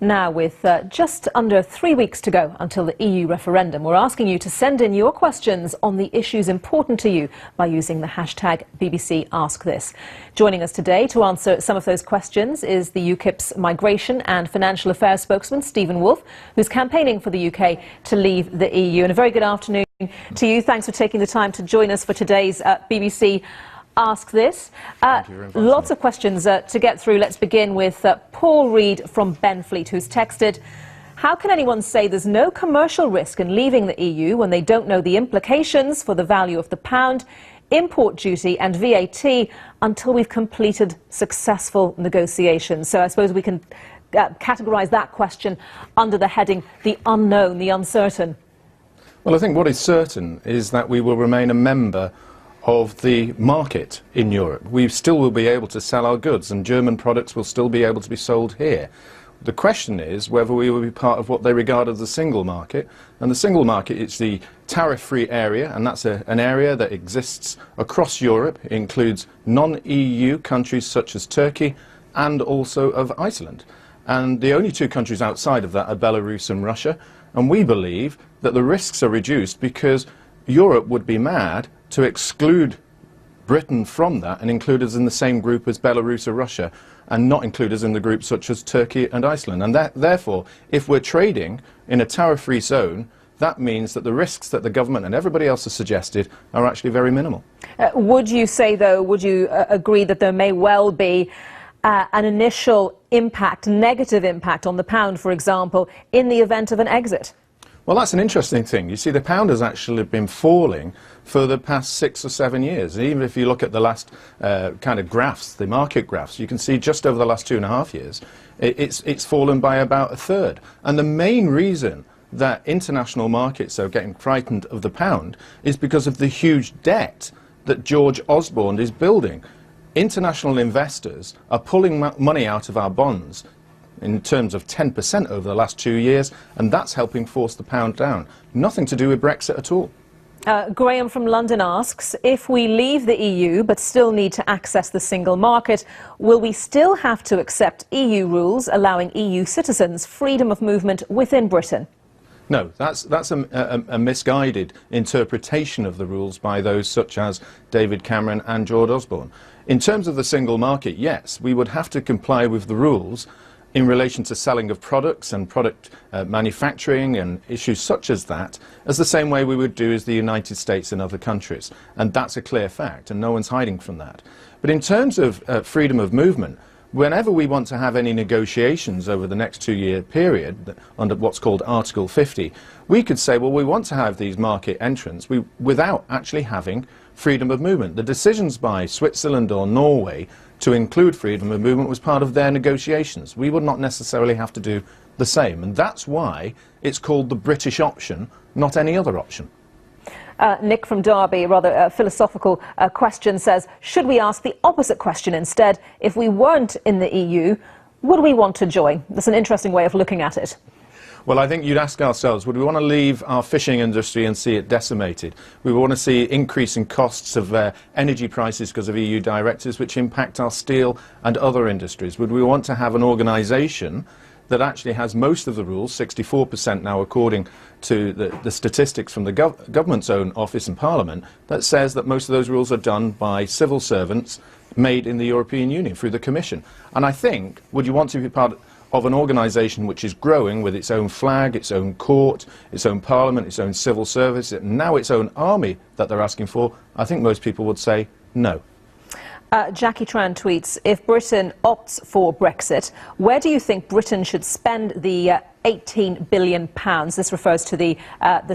Now, with just under 3 weeks to go until the EU referendum, we're asking you to send in your questions on the issues important to you by using the hashtag BBC Ask This. Joining us today to answer some of those questions is the UKIP's Migration and Financial Affairs spokesman, Steven Woolfe, who's campaigning for the UK to leave the EU. And a very good afternoon to you. Thanks for taking the time to join us for today's BBC Ask This. Lots of questions to get through. Let's begin with Paul Reed from Benfleet, who's texted, how can anyone say there's no commercial risk in leaving the EU when they don't know the implications for the value of the pound, import duty and VAT until we've completed successful negotiations? So I suppose we can categorise that question under the heading the unknown, the uncertain. Well, I think what is certain is that we will remain a member of the market in Europe. We still will be able to sell our goods and German products will still be able to be sold here. The question is whether we will be part of what they regard as the single market. And the single market is the tariff-free area, and that's an area that exists across Europe. It includes non-EU countries such as Turkey and also of Iceland. And the only two countries outside of that are Belarus and Russia. And we believe that the risks are reduced because Europe would be mad to exclude Britain from that and include us in the same group as Belarus or Russia and not include us in the groups such as Turkey and Iceland. And therefore, if we're trading in a tariff-free zone, that means that the risks that the government and everybody else has suggested are actually very minimal. Would you say, though, would you agree that there may well be an initial impact, negative impact on the pound, for example, in the event of an exit? Well, that's an interesting thing. You see, the pound has actually been falling for the past 6 or 7 years. And even if you look at the last kind of graphs, the market graphs, you can see just over the last 2.5 years, it's fallen by about a third. And the main reason that international markets are getting frightened of the pound is because of the huge debt that George Osborne is building. International investors are pulling money out of our bonds in terms of 10% over the last 2 years, and that's helping force the pound down. Nothing to do with Brexit at all. Graham from London asks, if we leave the EU but still need to access the single market, will we still have to accept EU rules allowing EU citizens freedom of movement within Britain? No, that's a misguided interpretation of the rules by those such as David Cameron and George Osborne. In terms of the single market, yes, we would have to comply with the rules in relation to selling of products and product manufacturing and issues such as that, as the same way we would do as the United States and other countries. And that's a clear fact, and no one's hiding from that. But in terms of freedom of movement, whenever we want to have any negotiations over the next 2-year period, under what's called Article 50, we could say, well, we want to have these market entrants without actually having freedom of movement. The decisions by Switzerland or Norway to include freedom of movement was part of their negotiations. We would not necessarily have to do the same, and that's why it's called the British option, not any other option. Nick from Derby, a rather philosophical question, says, should we ask the opposite question instead? If we weren't in the EU, would we want to join? That's an interesting way of looking at it. Well, I think you'd ask ourselves, would we want to leave our fishing industry and see it decimated? We want to see increasing costs of energy prices because of EU directives which impact our steel and other industries. Would we want to have an organisation that actually has most of the rules, 64% now according to the statistics from the government's own office and Parliament, that says that most of those rules are done by civil servants made in the European Union through the Commission? And I think, would you want to be part of an organisation which is growing with its own flag, its own court, its own parliament, its own civil service, and now its own army that they're asking for? I think most people would say no. Jackie Tran tweets, if Britain opts for Brexit, where do you think Britain should spend the £18 billion? This refers to the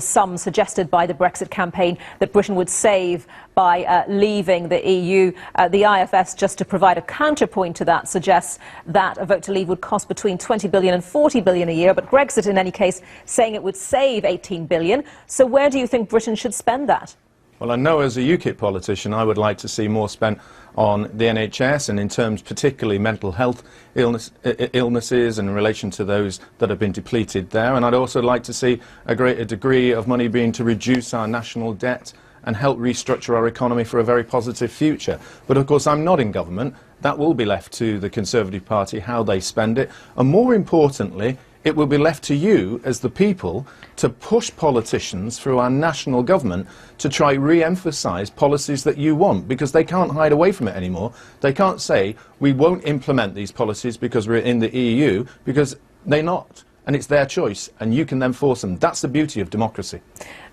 sum suggested by the Brexit campaign that Britain would save by leaving the EU. The IFS, just to provide a counterpoint to that, suggests that a vote to leave would cost between £20 billion and £40 billion a year, but Brexit, in any case, saying it would save £18 billion. So where do you think Britain should spend that? Well, I know as a UKIP politician I would like to see more spent on the NHS and in terms particularly mental health illnesses and in relation to those that have been depleted there. And I'd also like to see a greater degree of money being to reduce our national debt and help restructure our economy for a very positive future. But of course I'm not in government. That will be left to the Conservative Party, how they spend it, and more importantly, it will be left to you as the people to push politicians through our national government to try re-emphasise policies that you want, because they can't hide away from it anymore. They can't say, we won't implement these policies because we're in the EU, because they're not. And it's their choice, and you can then force them. That's the beauty of democracy.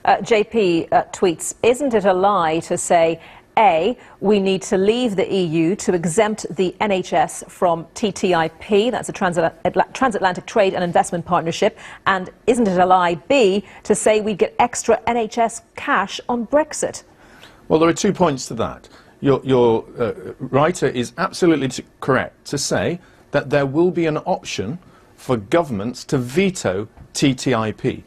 JP tweets, isn't it a lie to say, A, we need to leave the EU to exempt the NHS from TTIP, that's a transatlantic trade and investment partnership, and isn't it a lie, B, to say we'd get extra NHS cash on Brexit? Well, there are 2 points to that. Your writer is absolutely correct to say that there will be an option for governments to veto TTIP.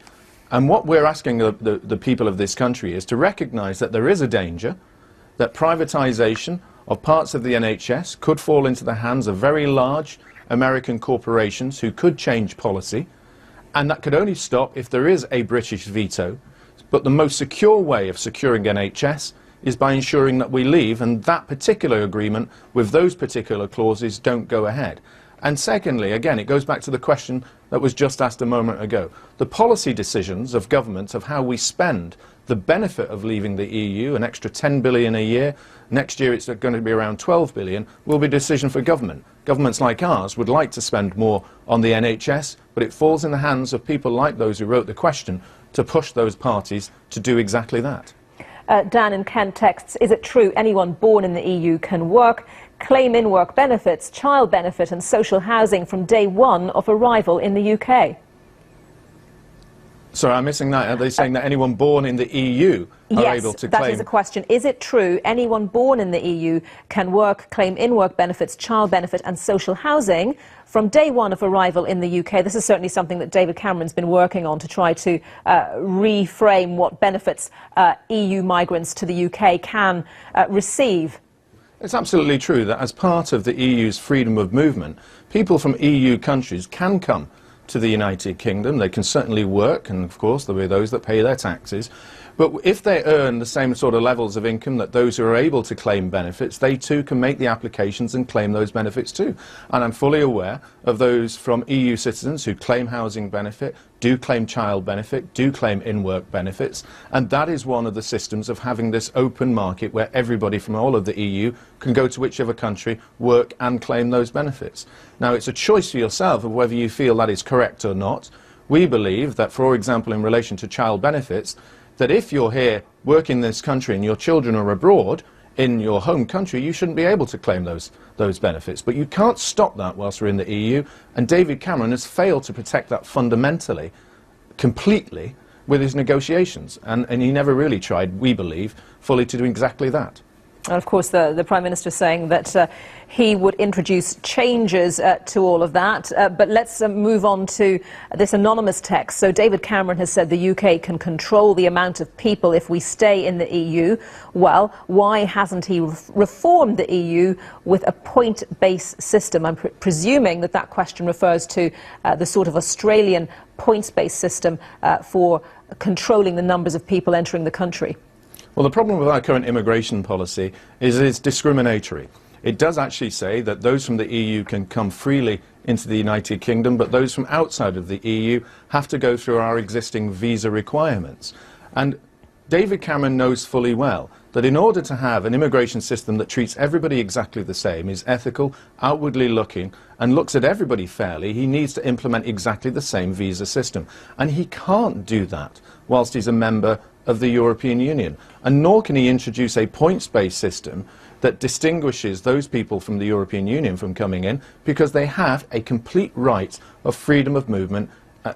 And what we're asking the people of this country is to recognise that there is a danger that privatisation of parts of the NHS could fall into the hands of very large American corporations who could change policy, and that could only stop if there is a British veto. But the most secure way of securing NHS is by ensuring that we leave, and that particular agreement with those particular clauses don't go ahead. And secondly, again, it goes back to the question that was just asked a moment ago. The policy decisions of governments of how we spend the benefit of leaving the EU, an extra 10 billion a year, next year it's going to be around 12 billion, will be a decision for government. Governments like ours would like to spend more on the NHS, but it falls in the hands of people like those who wrote the question to push those parties to do exactly that. Dan in Kent texts, is it true anyone born in the EU can work, claim in-work benefits, child benefit and social housing from day one of arrival in the UK? Sorry, I'm missing that. Are they saying that anyone born in the EU are able to claim? Yes, that is a question. Is it true anyone born in the EU can work, claim in-work benefits, child benefit and social housing from day one of arrival in the UK? This is certainly something that David Cameron's been working on to try to reframe what benefits EU migrants to the UK can receive. It's absolutely true that as part of the EU's freedom of movement, people from EU countries can come to the United Kingdom. They can certainly work, and of course there'll be those that pay their taxes. But if they earn the same sort of levels of income that those who are able to claim benefits, they too can make the applications and claim those benefits too. And I'm fully aware of those from EU citizens who claim housing benefit, do claim child benefit, do claim in-work benefits, and that is one of the systems of having this open market where everybody from all of the EU can go to whichever country, work and claim those benefits. Now, it's a choice for yourself of whether you feel that is correct or not. We believe that, for example, in relation to child benefits, that if you're here working in this country and your children are abroad in your home country, you shouldn't be able to claim those benefits. But you can't stop that whilst we're in the EU, and David Cameron has failed to protect that fundamentally, completely, with his negotiations. And he never really tried, we believe, fully to do exactly that. And of course, the Prime Minister saying that he would introduce changes to all of that. But let's move on to this anonymous text. So David Cameron has said the UK can control the amount of people if we stay in the EU. Well, why hasn't he reformed the EU with a point-based system? I'm presuming that that question refers to the sort of Australian points-based system for controlling the numbers of people entering the country. Well, the problem with our current immigration policy is it's discriminatory. It does actually say that those from the EU can come freely into the United Kingdom, but those from outside of the EU have to go through our existing visa requirements. And David Cameron knows fully well that in order to have an immigration system that treats everybody exactly the same, is ethical, outwardly looking, and looks at everybody fairly, he needs to implement exactly the same visa system. And he can't do that whilst he's a member of the European Union. And nor can he introduce a points-based system that distinguishes those people from the European Union from coming in, because they have a complete right of freedom of movement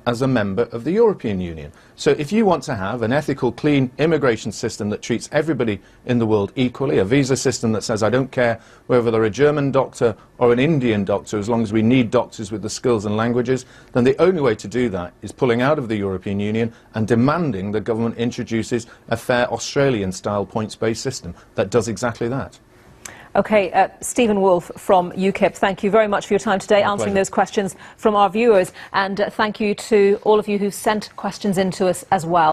as a member of the European Union. So if you want to have an ethical, clean immigration system that treats everybody in the world equally, a visa system that says I don't care whether they're a German doctor or an Indian doctor, as long as we need doctors with the skills and languages, then the only way to do that is pulling out of the European Union and demanding the government introduces a fair Australian-style points-based system that does exactly that. OK, Steven Woolfe from UKIP, thank you very much for your time today, answering those questions from our viewers. And thank you to all of you who sent questions in to us as well.